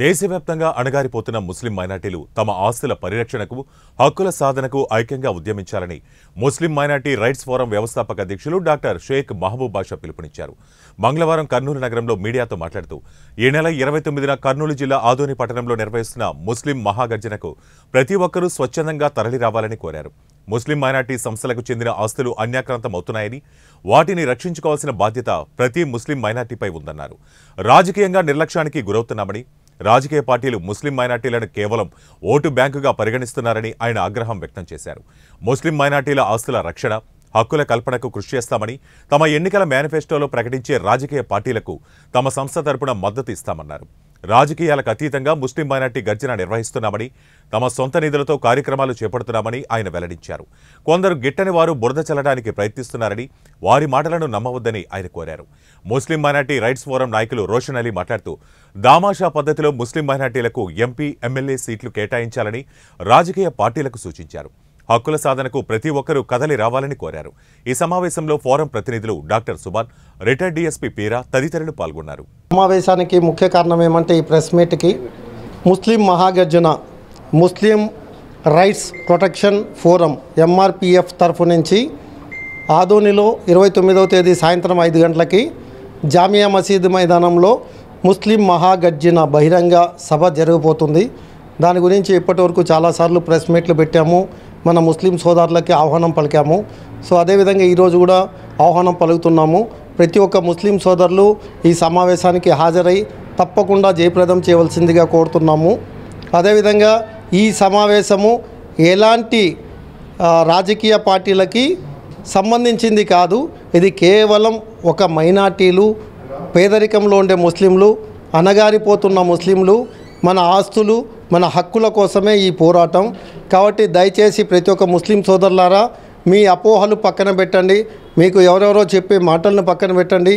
దేశవ్యాప్తంగా అణగారిపోతున్న ముస్లిం మైనార్టీలు తమ ఆస్తుల పరిరక్షణకు హక్కుల సాధనకు ఐక్యంగా ఉద్యమించాలని ముస్లిం మైనార్టీ రైట్స్ ఫోరం వ్యవస్థాపక అధ్యక్షులు డాక్టర్ షేక్ మహబూబ్ బాషా పిలుపునిచ్చారు. మంగళవారం కర్నూలు నగరంలో మీడియాతో మాట్లాడుతూ ఈ నెల 29న కర్నూలు జిల్లా ఆదోని పట్టణంలో నిర్వహిస్తున్న ముస్లిం మహాగర్జనకు ప్రతి ఒక్కరూ స్వచ్ఛందంగా తరలిరావాలని కోరారు. ముస్లిం మైనార్టీ సంస్థలకు చెందిన ఆస్తులు అన్యాక్రాంతమవుతున్నాయని, వాటిని రక్షించుకోవాల్సిన బాధ్యత ప్రతి ముస్లిం మైనార్టీపై ఉందన్నారు. రాజకీయంగా నిర్లక్ష్యానికి గురవుతున్నామని, రాజకీయ పార్టీలు ముస్లిం మైనార్టీలను కేవలం ఓటు బ్యాంకుగా పరిగణిస్తున్నారని ఆయన ఆగ్రహం వ్యక్తం చేశారు. ముస్లిం మైనార్టీల ఆస్తుల రక్షణ, హక్కుల కల్పనకు కృషి చేస్తామని, తమ ఎన్నికల మేనిఫెస్టోలో ప్రకటించే రాజకీయ పార్టీలకు తమ సంస్థ తరపున మద్దతు ఇస్తామన్నారు. రాజకీయాలకు అతీతంగా ముస్లిం మైనార్టీ గర్జన నిర్వహిస్తున్నామని, తమ సొంత నిధులతో కార్యక్రమాలు చేపడుతున్నామని ఆయన వెల్లడించారు. కొందరు గిట్టని వారు బురద చల్లడానికి ప్రయత్నిస్తున్నారని, వారి మాటలను నమ్మవద్దని ఆయన కోరారు. ముస్లిం మైనార్టీ రైట్స్ ఫోరం నాయకులు రోషన్ అలీ మాట్లాడుతూ దామాషా పద్ధతిలో ముస్లిం మైనార్టీలకు ఎంపీ, ఎమ్మెల్యే సీట్లు కేటాయించాలని రాజకీయ పార్టీలకు సూచించారు. హక్కుల సాధనకు ప్రతి ఒక్కరూ కదలి రావాలని కోరారు. ఈ సమావేశంలో ఫోరం ప్రతినిధులు doctor Suban, retired DSP Peera తదితరులు పాల్గొన్నారు. సమావేశానికి ముఖ్య కారణం ఏమంటే ఈ ప్రెస్ మీట్కి ముస్లిం మహాగర్జన Muslim rights protection forum MRPF తరఫు నుంచి ఆదోనిలో 29వ తేదీ సాయంత్రం 5 గంటలకి జామియా మసీద్ మైదానంలో ముస్లిం మహాగర్జన బహిరంగ సభ జరగబోతుంది. దాని గురించి ఇప్పటివరకు చాలాసార్లు ప్రెస్ మీట్లు పెట్టాము, మన ముస్లిం సోదరులకి ఆహ్వానం పలికాము. సో అదేవిధంగా ఈరోజు కూడా ఆహ్వానం పలుకుతున్నాము. ప్రతి ఒక్క ముస్లిం సోదరులు ఈ సమావేశానికి హాజరై తప్పకుండా జయప్రదం చేయవలసిందిగా కోరుతున్నాము. అదేవిధంగా ఈ సమావేశము ఎలాంటి రాజకీయ పార్టీలకి సంబంధించింది కాదు. ఇది కేవలం ఒక మైనార్టీలు, పేదరికంలో ఉండే ముస్లింలు, అణగారిపోతున్న ముస్లింలు, మన ఆస్తులు, మన హక్కుల కోసమే ఈ పోరాటం. కాబట్టి దయచేసి ప్రతి ఒక్క ముస్లిం సోదరులారా మీ అపోహలు పక్కన పెట్టండి, మీకు ఎవరెవరో చెప్పే మాటలను పక్కన పెట్టండి.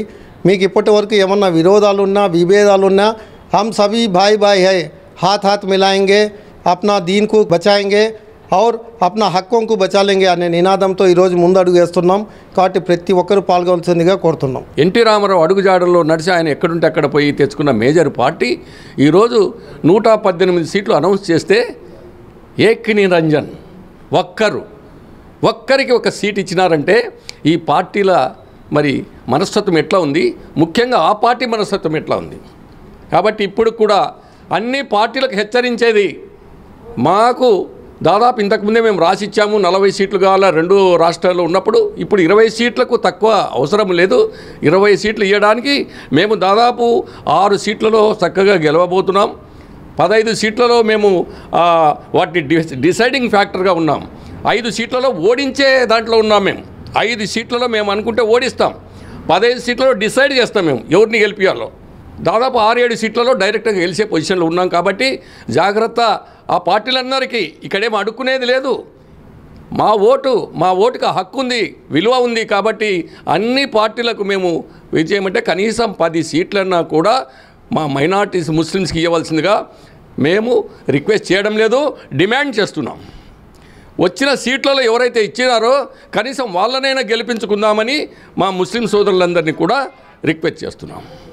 మీకు ఇప్పటి వరకు ఏమన్నా విరోధాలున్నా, విభేదాలున్నా హమ్ సభీ భాయ్ భాయ్ హై, హాత్ హాత్ మిలాయింగే, అప్నా దీన్ కు బచాయింగే और अपना हक्कों को बचा लेंगे అనే నినాదంతో ఈరోజు ముందడుగు వేస్తున్నాం. కాబట్టి ప్రతి ఒక్కరూ పాల్గొనాల్సిందిగా కోరుతున్నాం. ఎన్టీ రామారావు అడుగుజాడల్లో నడిచి ఆయన ఎక్కడుంటే అక్కడ పోయి తెచ్చుకున్న మేజర్ పార్టీ ఈరోజు 118 సీట్లు అనౌన్స్ చేస్తే ఏక్ నిరంజన్ ఒక్కరికి ఒక సీట్ ఇచ్చినారంటే ఈ పార్టీల మరి మనస్తత్వం ఎట్లా ఉంది, ముఖ్యంగా ఆ పార్టీ మనస్తత్వం ఎట్లా ఉంది. కాబట్టి ఇప్పుడు కూడా అన్ని పార్టీలకు హెచ్చరించేది, మాకు దాదాపు ఇంతకుముందే మేము రాసిచ్చాము 40 సీట్లు కావాలా 2 రాష్ట్రాల్లో ఉన్నప్పుడు. ఇప్పుడు 20 సీట్లకు తక్కువ అవసరం లేదు. 20 సీట్లు ఇవ్వడానికి మేము దాదాపు 6 సీట్లలో చక్కగా గెలవబోతున్నాం. 15 సీట్లలో మేము వాటిని డిసైడింగ్ ఫ్యాక్టర్గా ఉన్నాం. 5 సీట్లలో ఓడించే దాంట్లో ఉన్నాం. మేము 5 సీట్లలో మేము అనుకుంటే ఓడిస్తాం. 15 సీట్లలో డిసైడ్ చేస్తాం మేము ఎవరిని గెలిపించాలో. దాదాపు 6-7 సీట్లలో డైరెక్ట్గా గెలిచే పొజిషన్లో ఉన్నాం. కాబట్టి జాగ్రత్త. ఆ పార్టీలందరికీ ఇక్కడేమో అడుక్కునేది లేదు. మా ఓటుకి హక్కు ఉంది, విలువ ఉంది. కాబట్టి అన్ని పార్టీలకు మేము విజయమంటే కనీసం 10 సీట్లన్నా కూడా మా మైనార్టీస్ ముస్లిమ్స్కి ఇవ్వవలసిందిగా మేము రిక్వెస్ట్ చేయడం లేదు, డిమాండ్ చేస్తున్నాం. వచ్చిన సీట్లలో ఎవరైతే ఇచ్చినారో కనీసం వాళ్ళనైనా గెలిపించుకుందామని మా ముస్లిం సోదరులందరినీ కూడా రిక్వెస్ట్ చేస్తున్నాం.